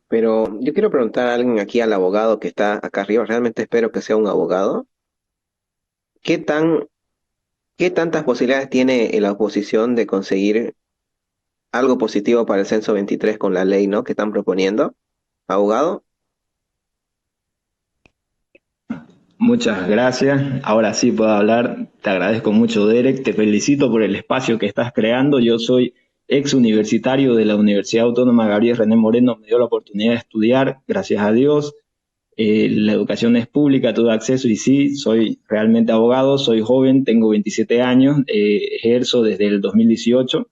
Pero yo quiero preguntar a alguien aquí, al abogado que está acá arriba, realmente espero que sea un abogado. ¿Qué tan, qué tantas posibilidades tiene la oposición de conseguir algo positivo para el censo 23 con la ley, ¿no? que están proponiendo? Abogado. Muchas gracias. Ahora sí puedo hablar. Te agradezco mucho, Derek. Te felicito por el espacio que estás creando. Yo soy ex universitario de la Universidad Autónoma Gabriel René Moreno. Me dio la oportunidad de estudiar, gracias a Dios. La educación es pública, tuve acceso y sí, soy realmente abogado. Soy joven, tengo 27 años, ejerzo desde el 2018.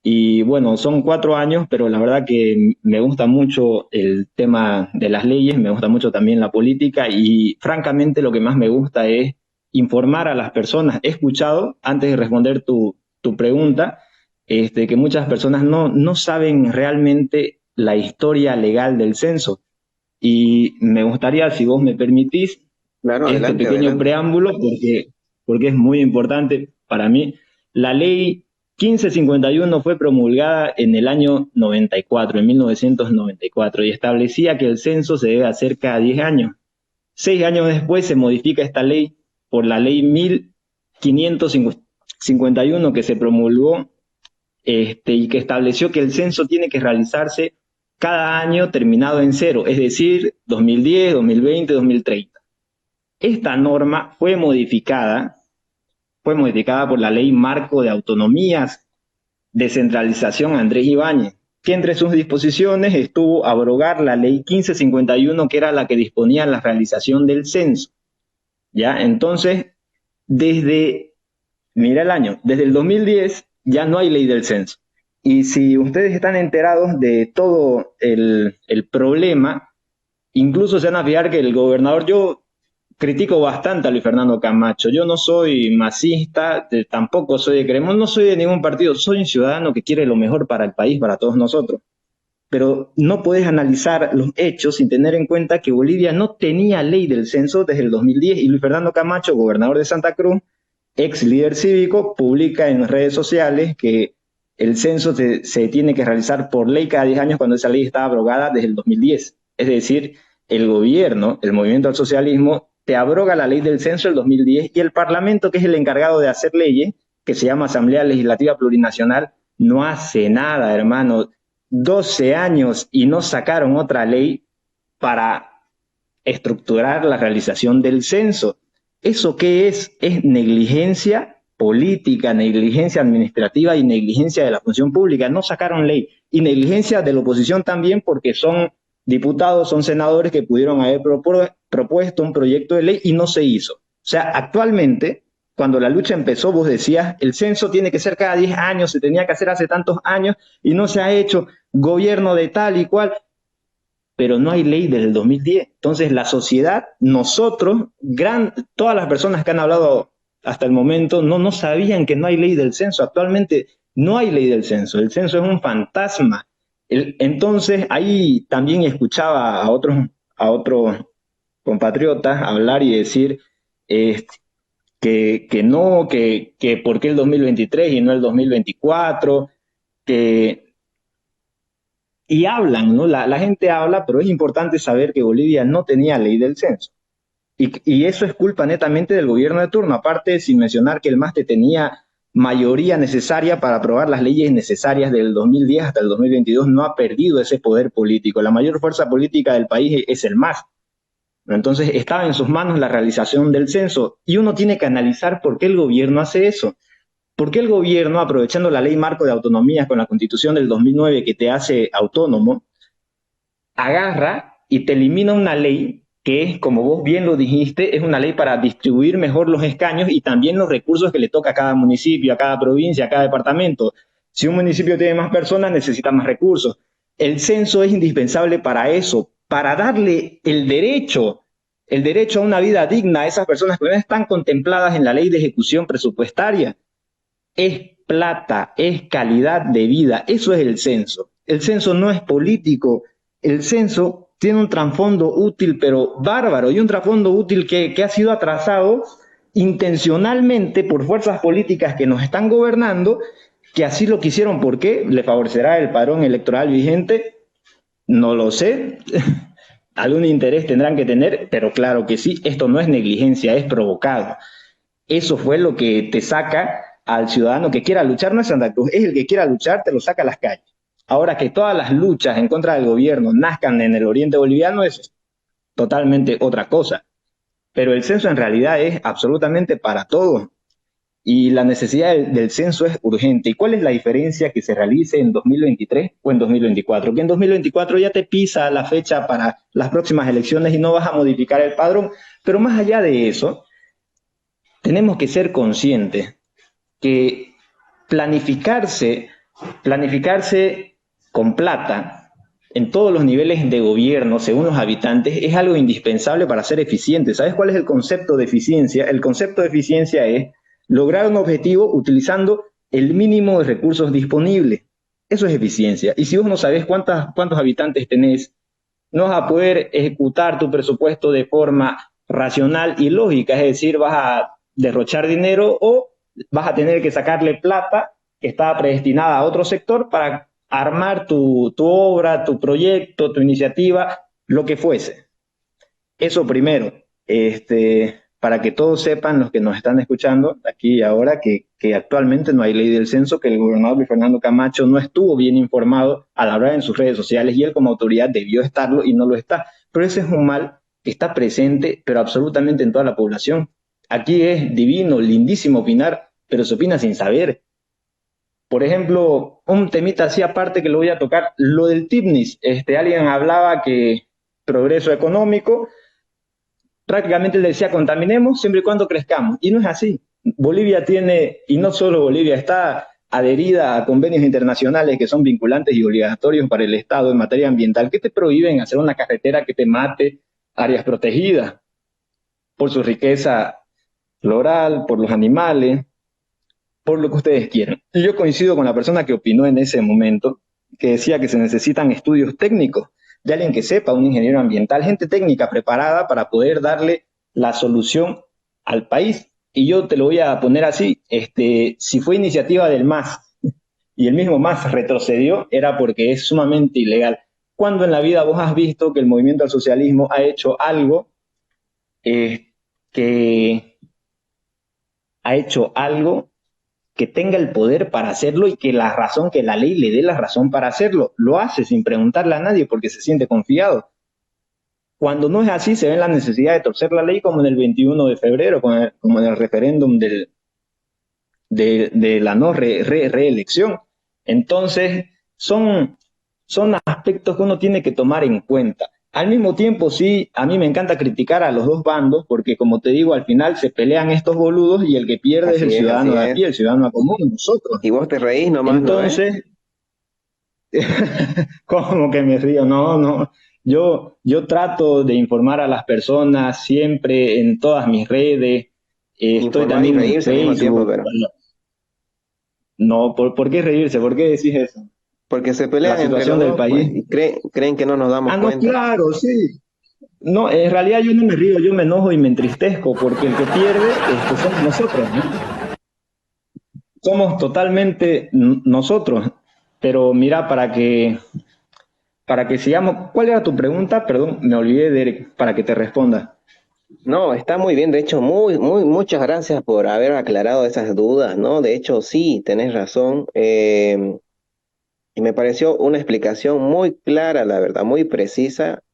Y bueno, son 4 años, pero la verdad que me gusta mucho el tema de las leyes, me gusta mucho también la política y francamente lo que más me gusta es informar a las personas. He escuchado, antes de responder tu pregunta, que muchas personas no saben realmente la historia legal del censo. Y me gustaría, si vos me permitís, Claro, este adelante, pequeño adelante. preámbulo porque es muy importante para mí. La ley 1551 fue promulgada en el año 94, en 1994, y establecía que el censo se debe hacer cada 10 años. 6 años después se modifica esta ley por la ley 1551 que se promulgó y que estableció que el censo tiene que realizarse cada año terminado en cero, es decir, 2010, 2020, 2030. Esta norma fue modificada por la Ley Marco de Autonomías, Descentralización Andrés Ibáñez, que entre sus disposiciones estuvo abrogar la Ley 1551, que era la que disponía la realización del censo. ¿Ya? Entonces, desde, mira el año, desde el 2010 ya no hay ley del censo. Y si ustedes están enterados de todo el problema, incluso se van a fijar que el gobernador, yo critico bastante a Luis Fernando Camacho. Yo no soy masista, tampoco soy de Cremón, no soy de ningún partido, soy un ciudadano que quiere lo mejor para el país, para todos nosotros. Pero no puedes analizar los hechos sin tener en cuenta que Bolivia no tenía ley del censo desde el 2010 y Luis Fernando Camacho, gobernador de Santa Cruz, ex líder cívico, publica en redes sociales que el censo se tiene que realizar por ley cada 10 años cuando esa ley estaba abrogada desde el 2010. Es decir, el gobierno, el movimiento al socialismo, te abroga la ley del censo del 2010 y el Parlamento, que es el encargado de hacer leyes, que se llama Asamblea Legislativa Plurinacional, no hace nada, hermano. 12 años y no sacaron otra ley para estructurar la realización del censo. ¿Eso qué es? Es negligencia política, negligencia administrativa y negligencia de la función pública. No sacaron ley. Y negligencia de la oposición también porque son diputados, son senadores que pudieron haber propuesto un proyecto de ley y no se hizo. O sea, actualmente, cuando la lucha empezó, vos decías, el censo tiene que ser cada 10 años, se tenía que hacer hace tantos años y no se ha hecho, gobierno de tal y cual, pero no hay ley desde el 2010. Entonces la sociedad, nosotros, todas las personas que han hablado hasta el momento, no sabían que no hay ley del censo. Actualmente no hay ley del censo. El censo es un fantasma. Entonces ahí también escuchaba a otros compatriotas hablar y decir eh, que no, que por qué el 2023 y no el 2024, que y hablan, ¿no? La gente habla, pero es importante saber que Bolivia no tenía ley del censo. Y eso es culpa netamente del gobierno de turno, aparte sin mencionar que el MASTE tenía mayoría necesaria para aprobar las leyes necesarias del 2010 hasta el 2022, no ha perdido ese poder político. La mayor fuerza política del país es el MAS. Entonces estaba en sus manos la realización del censo y uno tiene que analizar por qué el gobierno hace eso. ¿Por qué el gobierno, aprovechando la ley marco de autonomías con la constitución del 2009 que te hace autónomo, agarra y te elimina una ley que es, como vos bien lo dijiste, es una ley para distribuir mejor los escaños y también los recursos que le toca a cada municipio, a cada provincia, a cada departamento? Si un municipio tiene más personas, necesita más recursos. El censo es indispensable para eso, para darle el derecho a una vida digna a esas personas que no están contempladas en la ley de ejecución presupuestaria. Es plata, es calidad de vida, eso es el censo. El censo no es político, el censo tiene un trasfondo útil, pero bárbaro, y un trasfondo útil que ha sido atrasado intencionalmente por fuerzas políticas que nos están gobernando, que así lo quisieron. ¿Por qué? Le favorecerá el padrón electoral vigente. No lo sé, algún interés tendrán que tener, pero claro que sí, esto no es negligencia, es provocado. Eso fue lo que te saca al ciudadano que quiera luchar, no es Santa Cruz, es el que quiera luchar, te lo saca a las calles. Ahora que todas las luchas en contra del gobierno nazcan en el oriente boliviano es totalmente otra cosa, pero el censo en realidad es absolutamente para todos y la necesidad del censo es urgente. ¿Y cuál es la diferencia que se realice en 2023 o en 2024? Que en 2024 ya te pisa la fecha para las próximas elecciones y no vas a modificar el padrón, pero más allá de eso, tenemos que ser conscientes que planificarse, planificarse con plata en todos los niveles de gobierno, según los habitantes, es algo indispensable para ser eficiente. ¿Sabes cuál es el concepto de eficiencia? El concepto de eficiencia es lograr un objetivo utilizando el mínimo de recursos disponibles. Eso es eficiencia. Y si vos no sabés cuántos habitantes tenés, no vas a poder ejecutar tu presupuesto de forma racional y lógica, es decir, vas a derrochar dinero o vas a tener que sacarle plata que estaba predestinada a otro sector para armar tu obra, tu proyecto, tu iniciativa, lo que fuese. Eso primero, para que todos sepan, los que nos están escuchando aquí y ahora, que actualmente no hay ley del censo, que el gobernador Luis Fernando Camacho no estuvo bien informado al hablar en sus redes sociales y él como autoridad debió estarlo y no lo está. Pero ese es un mal que está presente, pero absolutamente en toda la población. Aquí es divino, lindísimo opinar, pero se opina sin saber. Por ejemplo, un temita así aparte que lo voy a tocar, lo del TIPNIS. Alguien hablaba que progreso económico, prácticamente le decía contaminemos siempre y cuando crezcamos. Y no es así. Bolivia tiene, y no solo Bolivia, está adherida a convenios internacionales que son vinculantes y obligatorios para el Estado en materia ambiental, que te prohíben hacer una carretera que te mate áreas protegidas por su riqueza floral, por los animales, por lo que ustedes quieran. Y yo coincido con la persona que opinó en ese momento, que decía que se necesitan estudios técnicos de alguien que sepa, un ingeniero ambiental, gente técnica preparada para poder darle la solución al país. Y yo te lo voy a poner así, si fue iniciativa del MAS y el mismo MAS retrocedió, era porque es sumamente ilegal. ¿Cuándo en la vida vos has visto que el movimiento al socialismo ha hecho algo que ha hecho algo que tenga el poder para hacerlo y que la razón, que la ley le dé la razón para hacerlo? Lo hace sin preguntarle a nadie porque se siente confiado. Cuando no es así, se ve la necesidad de torcer la ley, como en el 21 de febrero, como en el referéndum de la no reelección. Entonces, son aspectos que uno tiene que tomar en cuenta. Al mismo tiempo, sí, a mí me encanta criticar a los dos bandos, porque como te digo, al final se pelean estos boludos y el que pierde es el ciudadano de a pie, el ciudadano común, nosotros. Y vos te reís nomás, entonces, ¿no? ¿Cómo que me río? No, no. Yo trato de informar a las personas siempre en todas mis redes. Estoy informar y también en reírse al mismo tiempo, Facebook. pero... No, ¿por qué reírse? ¿Por qué decís eso? Porque se La pelean entre situación los del dos, pues, país. y creen que no nos damos Ah, no, cuenta. claro, sí. No, en realidad yo no me río, yo me enojo y me entristezco porque el que pierde somos nosotros, ¿no? Somos totalmente nosotros. Pero mira, para que sigamos, ¿cuál era tu pregunta? Perdón, me olvidé, Derek, para que te responda. No, está muy bien. De hecho, muchas gracias por haber aclarado esas dudas, ¿no? De hecho, sí, tenés razón. Y me pareció una explicación muy clara, la verdad, muy precisa.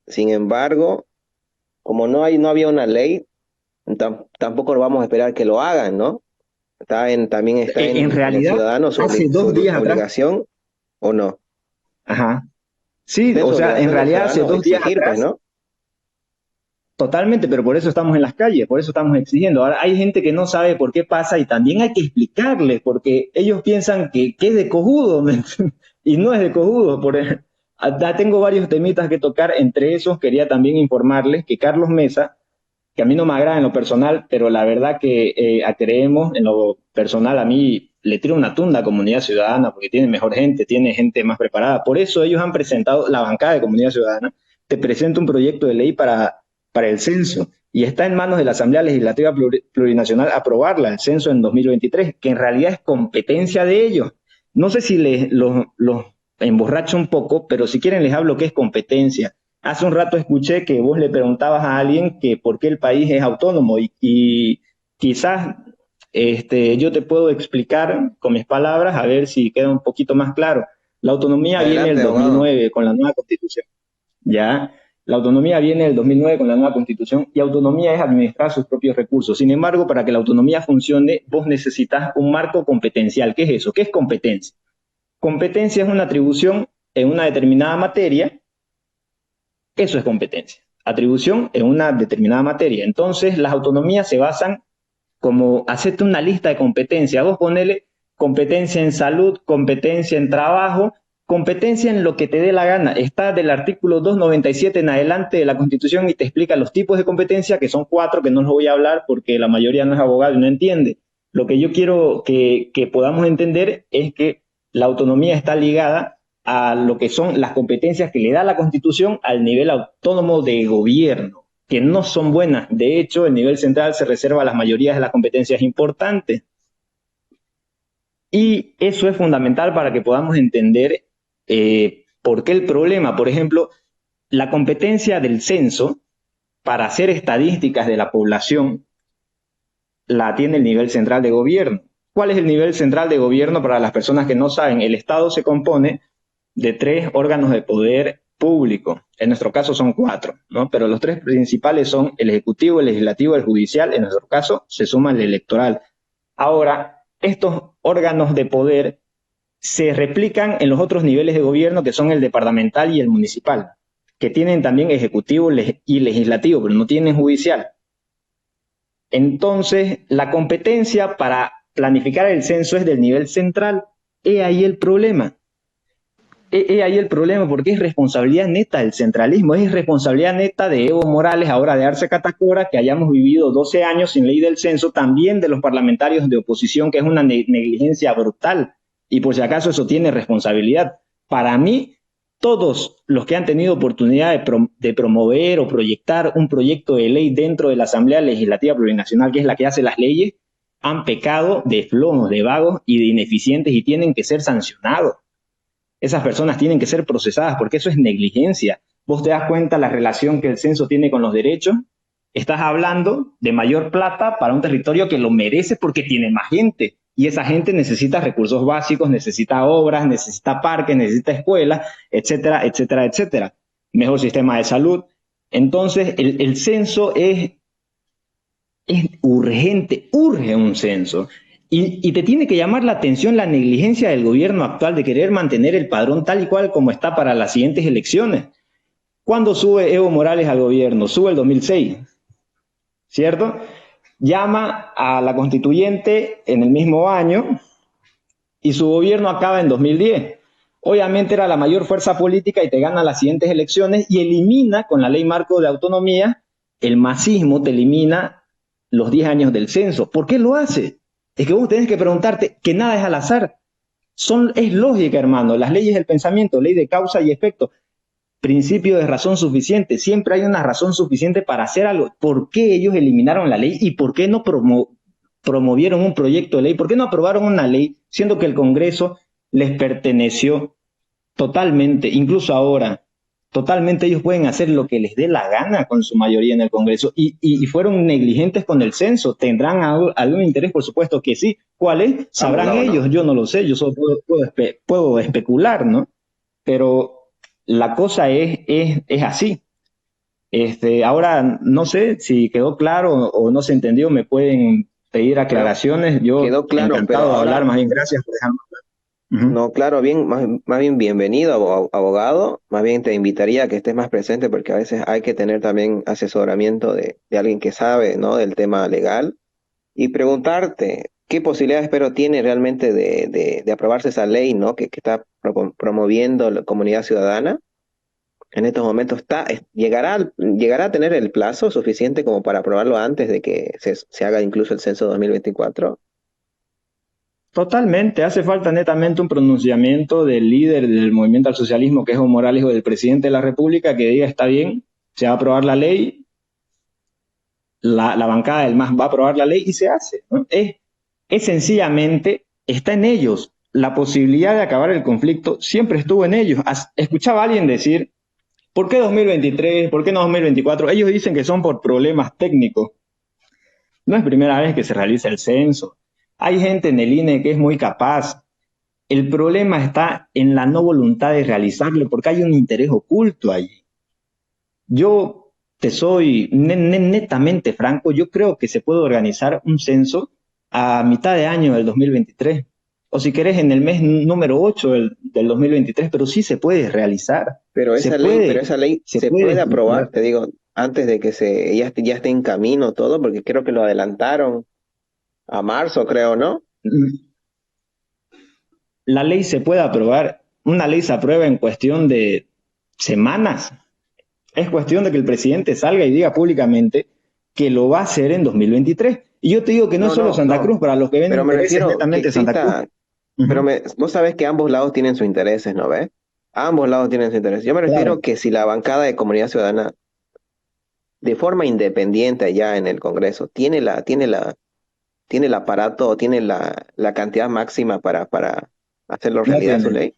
Sin embargo, como no había una ley, tampoco lo vamos a esperar que lo hagan, ¿no? También está En en el realidad, ciudadano hace su 2 días atrás, obligación o no. ajá, sí, Está en o su sea, en obligación del realidad hace ciudadano 2 días exigir, pues, atrás, ¿no? totalmente, pero por eso estamos en las calles, por eso estamos exigiendo. Ahora, hay gente que no sabe por qué pasa y también hay que explicarles, porque ellos piensan que es de cojudo, y no es de cojudo. Tengo varios temitas que tocar, entre esos quería también informarles que Carlos Mesa, que a mí no me agrada en lo personal, pero la verdad que creemos en lo personal, a mí le tiro una tunda a Comunidad Ciudadana, porque tiene mejor gente, tiene gente más preparada. Por eso ellos han presentado, la bancada de Comunidad Ciudadana, te presenta un proyecto de ley para el censo, y está en manos de la Asamblea Legislativa Plurinacional aprobarla, el censo en 2023, que en realidad es competencia de ellos. No sé si emborracho un poco, pero si quieren les hablo qué es competencia. Hace un rato escuché que vos le preguntabas a alguien que por qué el país es autónomo y quizás yo te puedo explicar con mis palabras a ver si queda un poquito más claro. La autonomía viene Adelante, del abogado. 2009 con la nueva constitución. ¿Ya? La autonomía viene del 2009 con la nueva constitución y autonomía es administrar sus propios recursos. Sin embargo, para que la autonomía funcione, vos necesitas un marco competencial. ¿Qué es eso? ¿Qué es competencia? Competencia es una atribución en una determinada materia. Eso es competencia. Atribución en una determinada materia. Entonces, las autonomías se basan como hacerte una lista de competencias. Vos ponele competencia en salud, competencia en trabajo, competencia en lo que te dé la gana. Está del artículo 297 en adelante de la Constitución y te explica los tipos de competencia, que son 4, que no los voy a hablar porque la mayoría no es abogado y no entiende. Lo que yo quiero que podamos entender es que la autonomía está ligada a lo que son las competencias que le da la Constitución al nivel autónomo de gobierno, que no son buenas. De hecho, el nivel central se reserva las mayorías de las competencias importantes. Y eso es fundamental para que podamos entender por qué el problema. Por ejemplo, la competencia del censo para hacer estadísticas de la población la tiene el nivel central de gobierno. ¿Cuál es el nivel central de gobierno para las personas que no saben? El Estado se compone de 3 órganos de poder público. En nuestro caso son 4, ¿no? Pero los 3 principales son el ejecutivo, el legislativo, el judicial. En nuestro caso se suma el electoral. Ahora, estos órganos de poder se replican en los otros niveles de gobierno, que son el departamental y el municipal, que tienen también ejecutivo y legislativo, pero no tienen judicial. Entonces, la competencia para planificar el censo es del nivel central. He ahí el problema. He ahí el problema, porque es responsabilidad neta del centralismo, es responsabilidad neta de Evo Morales, ahora de Arce Catacora, que hayamos vivido 12 años sin ley del censo, también de los parlamentarios de oposición, que es una negligencia brutal. Y por si acaso eso tiene responsabilidad. Para mí, todos los que han tenido oportunidad de promover o proyectar un proyecto de ley dentro de la Asamblea Legislativa Plurinacional, que es la que hace las leyes, han pecado de flojos, de vagos y de ineficientes y tienen que ser sancionados. Esas personas tienen que ser procesadas porque eso es negligencia. Vos te das cuenta la relación que el censo tiene con los derechos. Estás hablando de mayor plata para un territorio que lo merece porque tiene más gente. Y esa gente necesita recursos básicos, necesita obras, necesita parques, necesita escuelas, etcétera, etcétera, etcétera. Mejor sistema de salud. Entonces, el censo es urgente, urge un censo. Y te tiene que llamar la atención la negligencia del gobierno actual de querer mantener el padrón tal y cual como está para las siguientes elecciones. ¿Cuándo sube Evo Morales al gobierno? Sube el 2006, ¿cierto? Llama a la constituyente en el mismo año y su gobierno acaba en 2010. Obviamente era la mayor fuerza política y te gana las siguientes elecciones y elimina con la ley marco de autonomía, el masismo te elimina los 10 años del censo. ¿Por qué lo hace? Es que vos tenés que preguntarte que nada es al azar. Es lógica, hermano. Las leyes del pensamiento, ley de causa y efecto, principio de razón suficiente. Siempre hay una razón suficiente para hacer algo. ¿Por qué ellos eliminaron la ley y por qué no promovieron un proyecto de ley? ¿Por qué no aprobaron una ley siendo que el Congreso les perteneció totalmente, incluso ahora? Totalmente ellos pueden hacer lo que les dé la gana con su mayoría en el Congreso y fueron negligentes con el censo. ¿Tendrán algún interés? Por supuesto que sí. ¿Cuál es? Sabrán Abogado, ellos, ¿no? yo no lo sé, yo solo puedo especular, ¿no? Pero la cosa es así. Ahora, no sé si quedó claro o no se entendió, me pueden pedir Creo, aclaraciones. Yo quedó claro, pero encantado de hablar, ahora, más bien gracias por dejarme hablar. no, claro, bien, más bien bienvenido, abogado. Más bien te invitaría a que estés más presente porque a veces hay que tener también asesoramiento de alguien que sabe, ¿no? Del tema legal y preguntarte qué posibilidades, pero tiene realmente de aprobarse esa ley, ¿no? Que está promoviendo la comunidad ciudadana. En estos momentos llegará a tener el plazo suficiente como para aprobarlo antes de que se haga incluso el censo 2024. Totalmente, hace falta netamente un pronunciamiento del líder del movimiento al socialismo, que es Evo Morales, o del presidente de la República, que diga está bien, se va a aprobar la ley, la bancada del MAS va a aprobar la ley y se hace, ¿no? Es sencillamente, está en ellos. la posibilidad de acabar el conflicto siempre estuvo en ellos. Escuchaba a alguien decir, ¿por qué 2023? ¿Por qué no 2024? Ellos dicen que son por problemas técnicos. No es primera vez que se realiza el censo. Hay gente en el INE que es muy capaz. El problema está en la no voluntad de realizarlo porque hay un interés oculto allí. Yo te soy netamente franco, yo creo que se puede organizar un censo a mitad de año del 2023, o si querés en el mes número 8 del 2023, pero sí se puede realizar, Pero esa ley se se puede puede aprobar, estructurar. te digo, antes de que ya esté en camino todo, porque creo que lo adelantaron a marzo, creo, ¿no? La ley se puede aprobar, una ley se aprueba en cuestión de semanas, es cuestión de que el presidente salga y diga públicamente que lo va a hacer en 2023. Y yo te digo que no es No, solo no, Santa no. Cruz, para los que ven Pero me intereses refiero que netamente Santa Cruz. exista, Uh-huh. vos sabés que ambos lados tienen su intereses, ¿no ves? Ambos lados tienen su interés. Yo me refiero Claro, que si la bancada de Comunidad Ciudadana, de forma independiente allá en el Congreso, tiene el aparato, tiene la cantidad máxima para hacerlo no realidad su tiene. ley.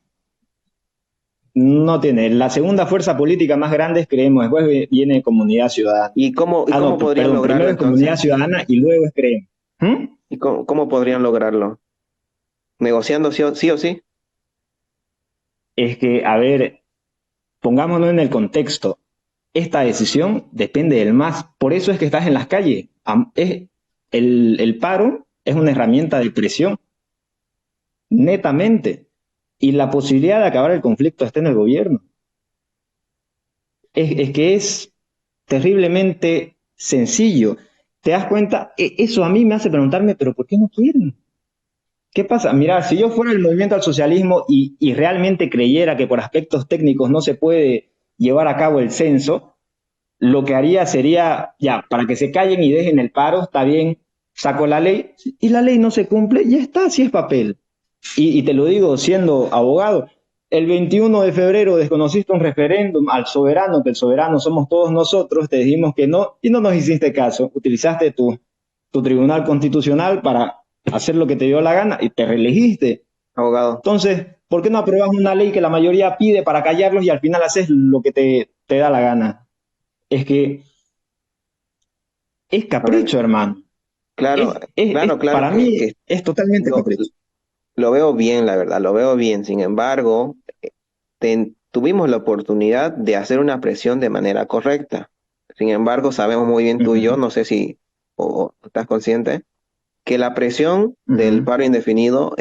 No tiene. La segunda fuerza política más grande es Creemos, después viene Comunidad Ciudadana. Y Ah, no, cómo podrían perdón, lograrlo primero es Comunidad entonces? Ciudadana y luego es Creemos. ¿Mm? ¿Y cómo podrían lograrlo? ¿Negociando sí o sí? Es que, a ver, pongámonos en el contexto. Esta decisión depende del MAS. Por eso es que estás en las calles. El paro es una herramienta de presión, netamente. Y la posibilidad de acabar el conflicto está en el gobierno. Es que es terriblemente sencillo. ¿Te das cuenta? Eso a mí me hace preguntarme, pero ¿por qué no quieren? ¿Qué pasa? Mira, si yo fuera el movimiento al socialismo y realmente creyera que por aspectos técnicos no se puede llevar a cabo el censo, lo que haría sería, ya, para que se callen y dejen el paro, está bien, saco la ley y la ley no se cumple, ya está, si es papel. Y te lo digo siendo abogado, el 21 de febrero desconociste un referéndum al soberano, que el soberano somos todos nosotros, te dijimos que no y no nos hiciste caso, utilizaste tu tribunal constitucional para hacer lo que te dio la gana y te reelegiste. Abogado. Entonces, ¿por qué no apruebas una ley que la mayoría pide para callarlos y al final haces lo que te da la gana? Es que es A ver, capricho, hermano. claro, claro Para mí es totalmente yo capricho. lo veo bien, la verdad, lo veo bien. Sin embargo, tuvimos la oportunidad de hacer una presión de manera correcta. Sin embargo, sabemos muy bien tú y yo, Uh-huh, no sé si o estás consciente, que la presión del uh-huh. paro indefinido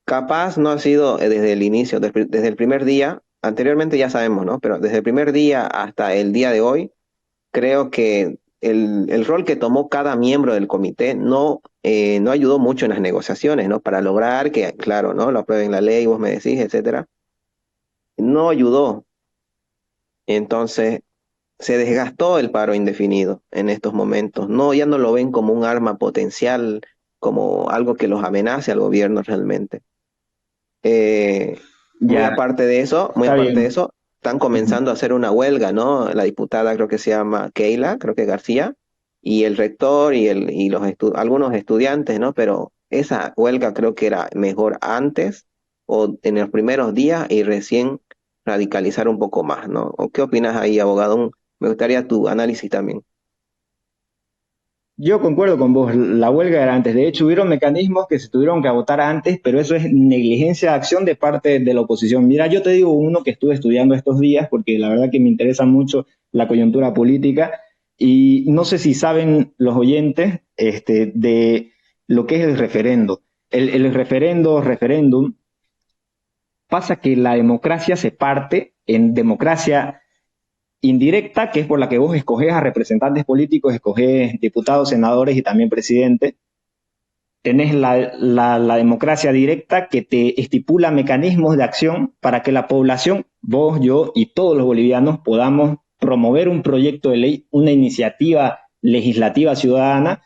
capaz no ha sido desde el inicio, desde el primer día, anteriormente ya sabemos, ¿no? Pero desde el primer día hasta el día de hoy, creo que el rol que tomó cada miembro del comité no ayudó mucho en las negociaciones, ¿no? Para lograr que, claro, ¿no? Lo aprueben la ley, vos me decís, etcétera. No ayudó. Entonces, se desgastó el paro indefinido en estos momentos. No, ya no lo ven como un arma potencial, como algo que los amenace al gobierno realmente. Ya, Muy está aparte de bien. eso, están Uh-huh. comenzando a hacer una huelga, ¿no? La diputada creo que se llama Keila, creo que García, y el rector y algunos estudiantes, ¿no? Pero esa huelga creo que era mejor antes o en los primeros días y recién radicalizar un poco más, ¿no? ¿O qué opinas ahí, abogado? Me gustaría tu análisis también. Yo concuerdo con vos, la huelga era antes. De hecho, hubieron mecanismos que se tuvieron que agotar antes, pero eso es negligencia de acción de parte de la oposición. Mira, yo te digo uno que estuve estudiando estos días, porque la verdad que me interesa mucho la coyuntura política, y no sé si saben los oyentes de lo que es el referendo. El referéndum, pasa que la democracia se parte en democracia indirecta, que es por la que vos escogés a representantes políticos, escogés diputados, senadores y también presidente. Tenés la democracia directa que te estipula mecanismos de acción para que la población, vos, yo y todos los bolivianos podamos promover un proyecto de ley, una iniciativa legislativa ciudadana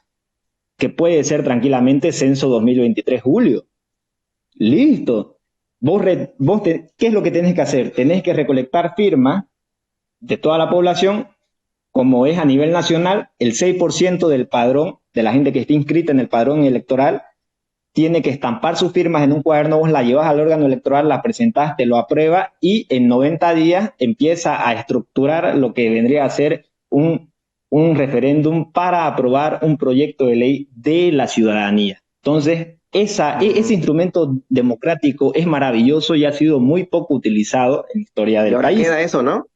que puede ser tranquilamente Censo 2023 julio. Listo. ¿Qué es lo que tenés que hacer? Tenés que recolectar firmas de toda la población, como es a nivel nacional, el 6% del padrón, de la gente que esté inscrita en el padrón electoral, tiene que estampar sus firmas en un cuaderno, vos la llevas al órgano electoral, la presentás, te lo aprueba y en 90 días empieza a estructurar lo que vendría a ser un referéndum para aprobar un proyecto de ley de la ciudadanía. Entonces, ese Mm. instrumento democrático es maravilloso y ha sido muy poco utilizado en la historia Y del ahora país. queda eso, ¿no?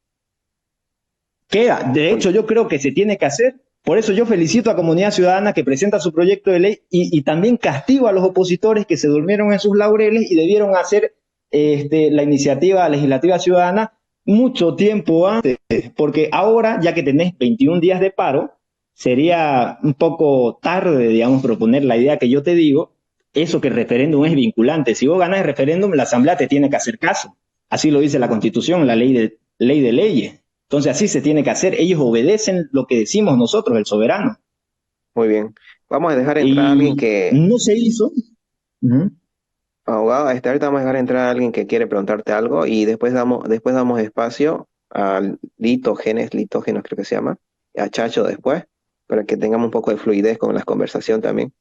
Queda, de Bueno, hecho, yo creo que se tiene que hacer. Por eso yo felicito a Comunidad Ciudadana que presenta su proyecto de ley y también castigo a los opositores que se durmieron en sus laureles y debieron hacer la iniciativa legislativa ciudadana mucho tiempo antes, porque ahora, ya que tenés 21 días de paro, sería un poco tarde, digamos, proponer la idea que yo te digo, eso que el referéndum es vinculante. Si vos ganás el referéndum, la Asamblea te tiene que hacer caso. Así lo dice la Constitución, la ley de leyes. Entonces así se tiene que hacer. Ellos obedecen lo que decimos nosotros, el soberano. muy bien. Vamos a dejar entrar a alguien Y que, no se hizo. Uh-huh. abogado, ahorita vamos a dejar entrar a alguien que quiere preguntarte algo y después damos espacio a Litógenos creo que se llama, y a Chacho después, para que tengamos un poco de fluidez con la conversación también.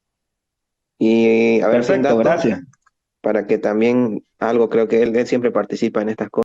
Y a ver, sin Perfecto, datos, gracias. para que también algo, creo que él siempre participa en estas cosas.